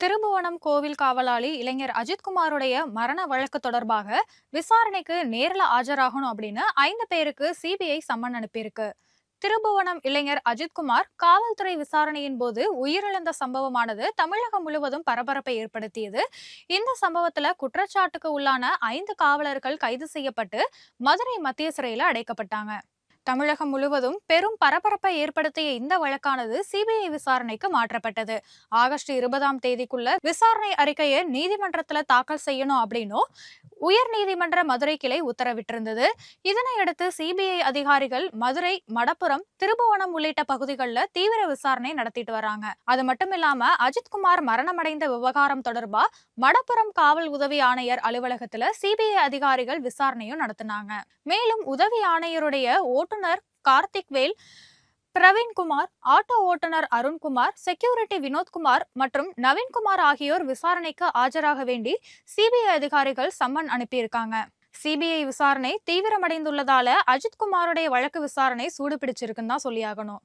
திருபுவனம் கோவில் காவலாளி இளைஞர் அஜித்குமாருடைய மரண வழக்கு தொடர்பாக விசாரணைக்கு நேரில் ஆஜராகணும் அப்படின்னு 5 பேருக்கு சிபிஐ சம்மன் அனுப்பியிருக்கு. திருபுவனம் இளைஞர் அஜித்குமார் காவல்துறை விசாரணையின் போது உயிரிழந்த சம்பவமானது தமிழகம் முழுவதும் பரபரப்பை ஏற்படுத்தியது. இந்த சம்பவத்துல குற்றச்சாட்டுக்கு உள்ளான 5 காவலர்கள் கைது செய்யப்பட்டு மதுரை மத்திய சிறையில அடைக்கப்பட்டாங்க. தமிழகம் முழுவதும் பெரும் பரபரப்பை ஏற்படுத்திய இந்த வழக்கானது சிபிஐ விசாரணைக்கு மாற்றப்பட்டது. ஆகஸ்ட் 20ஆம் தேதிக்குள்ள விசாரணை அறிக்கையை நீதிமன்றத்துல தாக்கல் செய்யணும் அப்படின்னும் உயர் நீதிமன்ற மதுரை கிளை உத்தரவிட்டிருந்தது. இதனையடுத்து சிபிஐ அதிகாரிகள் மதுரை, மடப்புரம், திருபுவனம் உள்ளிட்ட பகுதிகளில் தீவிர விசாரணை நடத்திட்டு வராங்க. அது மட்டும் இல்லாம அஜித்குமார் மரணமடைந்த விவகாரம் தொடர்பா மடப்புரம் காவல் உதவி ஆணையர் அலுவலகத்துல சிபிஐ அதிகாரிகள் விசாரணையும் நடத்தினாங்க. மேலும் உதவி ஆணையருடைய ஓட்டுநர் கார்த்திக்வேல், பிரவீன்குமார், ஆட்டோ ஓட்டுநர் அருண்குமார், செக்யூரிட்டி வினோத்குமார் மற்றும் நவீன்குமார் ஆகியோர் விசாரணைக்கு ஆஜராக வேண்டி சிபிஐ அதிகாரிகள் சம்மன் அனுப்பியிருக்காங்க. சிபிஐ விசாரணை தீவிரமடைந்துள்ளதால அஜித்குமாருடைய வழக்கு விசாரணை சூடு பிடிச்சிருக்குன்னு தான் சொல்லியாகணும்.